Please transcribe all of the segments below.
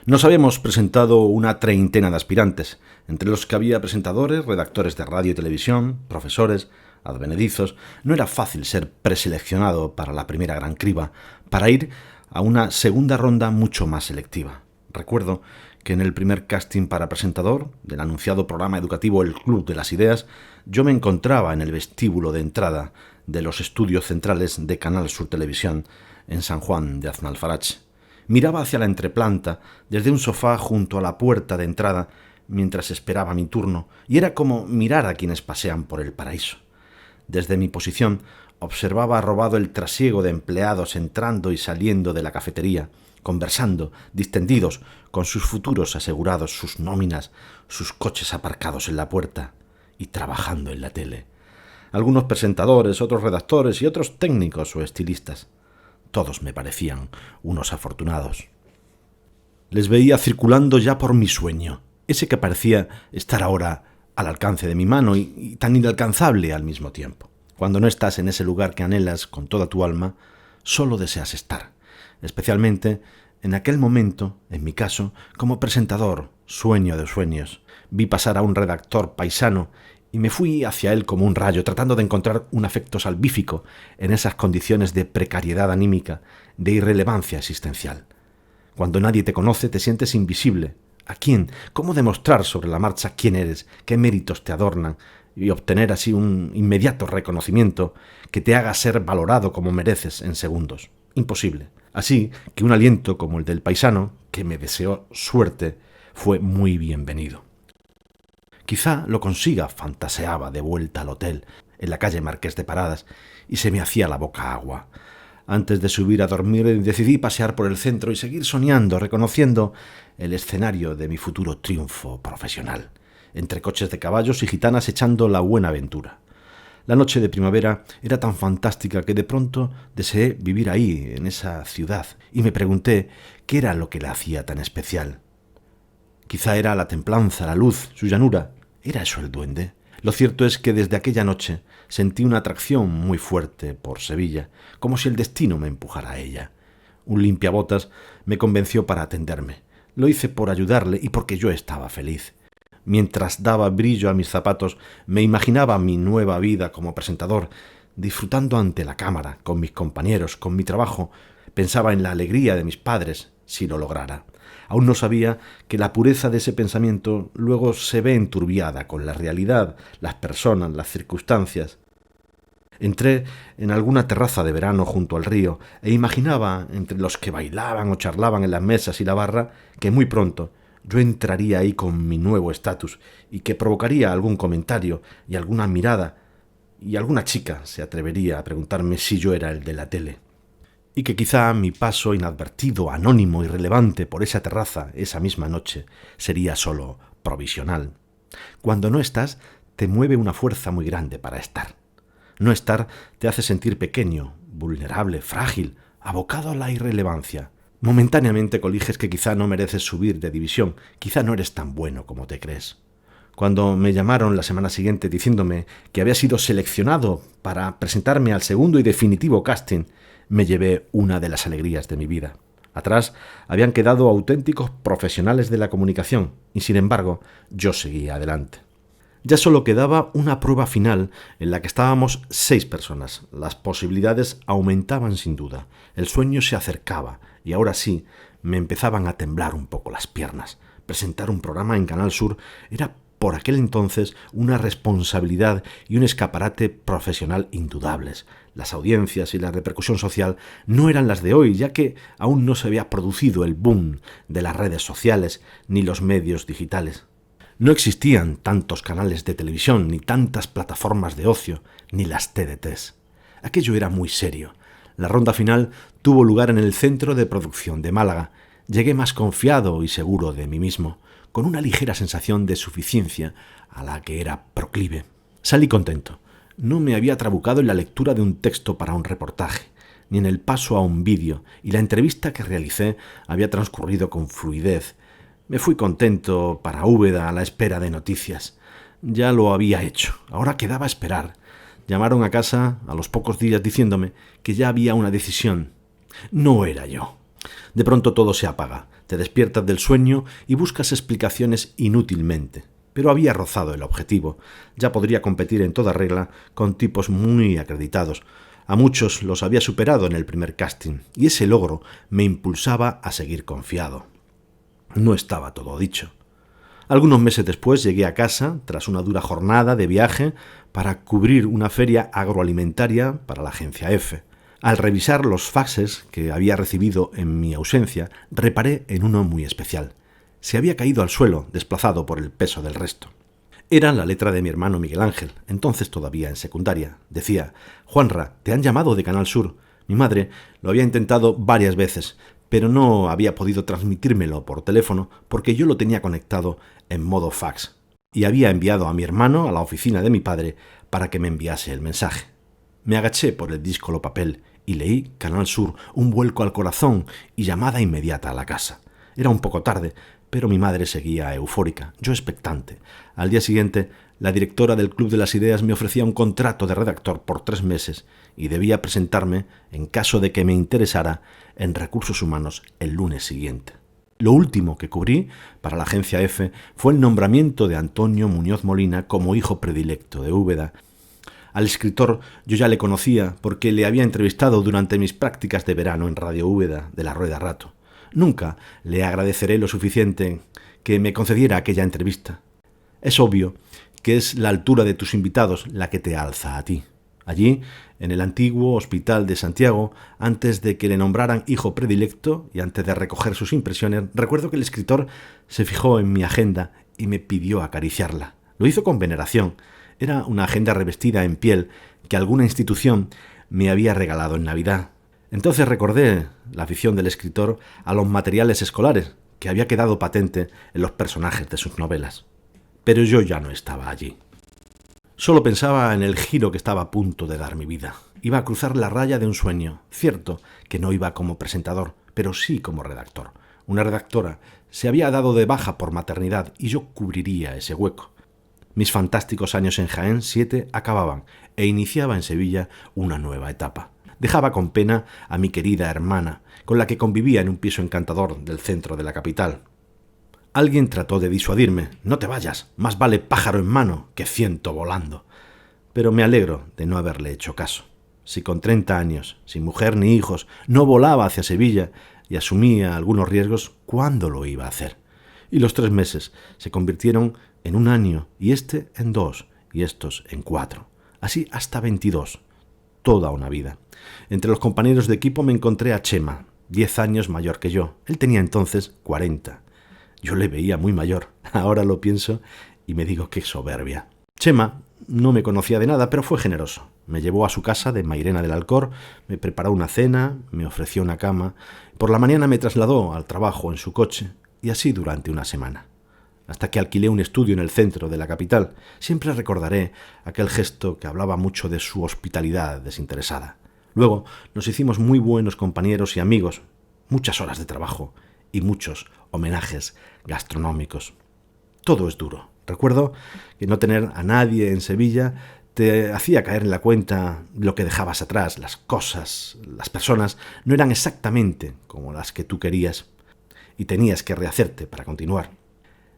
Nos habíamos presentado una treintena de aspirantes, entre los que había presentadores, redactores de radio y televisión, profesores, advenedizos. No era fácil ser preseleccionado para la primera gran criba, para ir a una segunda ronda mucho más selectiva. Recuerdo que en el primer casting para presentador del anunciado programa educativo El Club de las Ideas, yo me encontraba en el vestíbulo de entrada de los estudios centrales de Canal Sur Televisión en San Juan de Aznalfarache. Miraba hacia la entreplanta desde un sofá junto a la puerta de entrada mientras esperaba mi turno, y era como mirar a quienes pasean por el paraíso. Desde mi posición observaba robado el trasiego de empleados entrando y saliendo de la cafetería, conversando, distendidos, con sus futuros asegurados, sus nóminas, sus coches aparcados en la puerta y trabajando en la tele. Algunos presentadores, otros redactores y otros técnicos o estilistas. Todos me parecían unos afortunados. Les veía circulando ya por mi sueño, ese que parecía estar ahora al alcance de mi mano y tan inalcanzable al mismo tiempo. Cuando no estás en ese lugar que anhelas con toda tu alma, solo deseas estar, especialmente en aquel momento, en mi caso, como presentador, sueño de sueños. Vi pasar a un redactor paisano y me fui hacia él como un rayo, tratando de encontrar un afecto salvífico en esas condiciones de precariedad anímica, de irrelevancia existencial. Cuando nadie te conoce, te sientes invisible. ¿A quién? ¿Cómo demostrar sobre la marcha quién eres, qué méritos te adornan y obtener así un inmediato reconocimiento que te haga ser valorado como mereces en segundos? Imposible. Así que un aliento como el del paisano, que me deseó suerte, fue muy bienvenido. Quizá lo consiga, fantaseaba de vuelta al hotel, en la calle Marqués de Paradas, y se me hacía la boca agua. Antes de subir a dormir decidí pasear por el centro y seguir soñando, reconociendo el escenario de mi futuro triunfo profesional, entre coches de caballos y gitanas echando la buena aventura. La noche de primavera era tan fantástica que de pronto deseé vivir ahí, en esa ciudad, y me pregunté qué era lo que la hacía tan especial. Quizá era la templanza, la luz, su llanura. ¿Era eso el duende? Lo cierto es que desde aquella noche sentí una atracción muy fuerte por Sevilla, como si el destino me empujara a ella. Un limpiabotas me convenció para atenderme. Lo hice por ayudarle y porque yo estaba feliz. Mientras daba brillo a mis zapatos, me imaginaba mi nueva vida como presentador, disfrutando ante la cámara, con mis compañeros, con mi trabajo. Pensaba en la alegría de mis padres, si lo lograra. Aún no sabía que la pureza de ese pensamiento luego se ve enturbiada con la realidad, las personas, las circunstancias. Entré en alguna terraza de verano junto al río e imaginaba, entre los que bailaban o charlaban en las mesas y la barra, que muy pronto yo entraría ahí con mi nuevo estatus y que provocaría algún comentario y alguna mirada, y alguna chica se atrevería a preguntarme si yo era el de la tele. Y que quizá mi paso inadvertido, anónimo, irrelevante por esa terraza esa misma noche sería solo provisional. Cuando no estás, te mueve una fuerza muy grande para estar. No estar te hace sentir pequeño, vulnerable, frágil, abocado a la irrelevancia. Momentáneamente coliges que quizá no mereces subir de división, quizá no eres tan bueno como te crees. Cuando me llamaron la semana siguiente diciéndome que había sido seleccionado para presentarme al segundo y definitivo casting, me llevé una de las alegrías de mi vida. Atrás habían quedado auténticos profesionales de la comunicación y, sin embargo, yo seguía adelante. Ya solo quedaba una prueba final en la que estábamos 6 personas. Las posibilidades aumentaban sin duda. El sueño se acercaba y ahora sí me empezaban a temblar un poco las piernas. Presentar un programa en Canal Sur era por aquel entonces una responsabilidad y un escaparate profesional indudables. Las audiencias y la repercusión social no eran las de hoy, ya que aún no se había producido el boom de las redes sociales ni los medios digitales. No existían tantos canales de televisión, ni tantas plataformas de ocio, ni las TDTs. Aquello era muy serio. La ronda final tuvo lugar en el Centro de Producción de Málaga. Llegué más confiado y seguro de mí mismo, con una ligera sensación de suficiencia a la que era proclive. Salí contento. No me había trabucado en la lectura de un texto para un reportaje, ni en el paso a un vídeo, y la entrevista que realicé había transcurrido con fluidez. Me fui contento para Úbeda a la espera de noticias. Ya lo había hecho, ahora quedaba esperar. Llamaron a casa a los pocos días diciéndome que ya había una decisión. No era yo. De pronto todo se apaga, te despiertas del sueño y buscas explicaciones inútilmente. Pero había rozado el objetivo. Ya podría competir en toda regla con tipos muy acreditados. A muchos los había superado en el primer casting, y ese logro me impulsaba a seguir confiado. No estaba todo dicho. Algunos meses después llegué a casa, tras una dura jornada de viaje, para cubrir una feria agroalimentaria para la agencia F. Al revisar los faxes que había recibido en mi ausencia, reparé en uno muy especial. Se había caído al suelo, desplazado por el peso del resto. Era la letra de mi hermano Miguel Ángel, entonces todavía en secundaria. Decía: «Juanra, te han llamado de Canal Sur». Mi madre lo había intentado varias veces, pero no había podido transmitírmelo por teléfono porque yo lo tenía conectado en modo fax y había enviado a mi hermano a la oficina de mi padre para que me enviase el mensaje. Me agaché por el díscolo papel y leí Canal Sur, un vuelco al corazón y llamada inmediata a la casa. Era un poco tarde, pero mi madre seguía eufórica, yo expectante. Al día siguiente, la directora del Club de las Ideas me ofrecía un contrato de redactor por 3 meses y debía presentarme, en caso de que me interesara, en Recursos Humanos el lunes siguiente. Lo último que cubrí para la agencia F fue el nombramiento de Antonio Muñoz Molina como hijo predilecto de Úbeda. Al escritor yo ya le conocía porque le había entrevistado durante mis prácticas de verano en Radio Úbeda de la Rueda Rato. Nunca le agradeceré lo suficiente que me concediera aquella entrevista. Es obvio que es la altura de tus invitados la que te alza a ti. Allí, en el antiguo Hospital de Santiago, antes de que le nombraran hijo predilecto y antes de recoger sus impresiones, recuerdo que el escritor se fijó en mi agenda y me pidió acariciarla. Lo hizo con veneración. Era una agenda revestida en piel que alguna institución me había regalado en Navidad. Entonces recordé la afición del escritor a los materiales escolares que había quedado patente en los personajes de sus novelas. Pero yo ya no estaba allí. Solo pensaba en el giro que estaba a punto de dar mi vida. Iba a cruzar la raya de un sueño. Cierto que no iba como presentador, pero sí como redactor. Una redactora se había dado de baja por maternidad y yo cubriría ese hueco. Mis fantásticos años en Jaén 7 acababan e iniciaba en Sevilla una nueva etapa. Dejaba con pena a mi querida hermana, con la que convivía en un piso encantador del centro de la capital. Alguien trató de disuadirme. «No te vayas, más vale pájaro en mano que ciento volando». Pero me alegro de no haberle hecho caso. Si con 30 años, sin mujer ni hijos, no volaba hacia Sevilla y asumía algunos riesgos, ¿cuándo lo iba a hacer? Y los 3 meses se convirtieron en 1 año, y este en 2, y estos en 4. Así hasta 22. Toda una vida. Entre los compañeros de equipo me encontré a Chema, 10 años mayor que yo. Él tenía entonces 40. Yo le veía muy mayor. Ahora lo pienso y me digo qué soberbia. Chema no me conocía de nada, pero fue generoso. Me llevó a su casa de Mairena del Alcor, me preparó una cena, me ofreció una cama. Por la mañana me trasladó al trabajo en su coche, y así durante una semana. Hasta que alquilé un estudio en el centro de la capital. Siempre recordaré aquel gesto que hablaba mucho de su hospitalidad desinteresada. Luego nos hicimos muy buenos compañeros y amigos. Muchas horas de trabajo y muchos homenajes gastronómicos. Todo es duro. Recuerdo que no tener a nadie en Sevilla te hacía caer en la cuenta lo que dejabas atrás. Las cosas, las personas no eran exactamente como las que tú querías y tenías que rehacerte para continuar.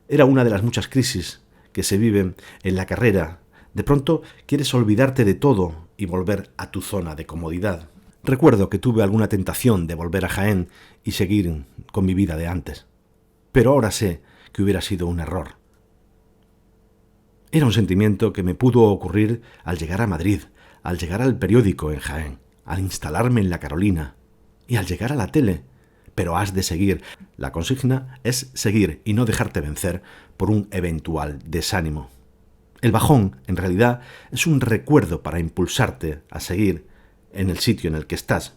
Era una de las muchas crisis que se viven en la carrera. De pronto quieres olvidarte de todo y volver a tu zona de comodidad. Recuerdo que tuve alguna tentación de volver a Jaén y seguir con mi vida de antes. Pero ahora sé que hubiera sido un error. Era un sentimiento que me pudo ocurrir al llegar a Madrid, al llegar al periódico en Jaén, al instalarme en La Carolina y al llegar a la tele. Pero has de seguir. La consigna es seguir y no dejarte vencer por un eventual desánimo. El bajón, en realidad, es un recuerdo para impulsarte a seguir en el sitio en el que estás.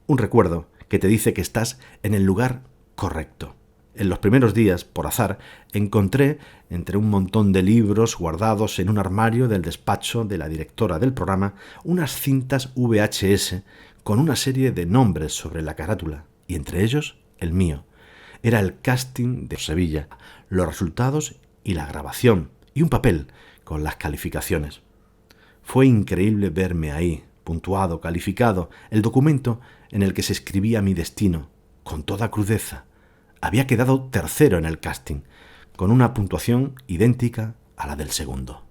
Un recuerdo que te dice que estás en el lugar correcto. En los primeros días, por azar, encontré entre un montón de libros guardados en un armario del despacho de la directora del programa unas cintas VHS con una serie de nombres sobre la carátula, y entre ellos el mío. Era el casting de Sevilla, los resultados y la grabación, y un papel con las calificaciones. Fue increíble verme ahí, puntuado, calificado, el documento en el que se escribía mi destino, con toda crudeza, había quedado tercero en el casting, con una puntuación idéntica a la del segundo.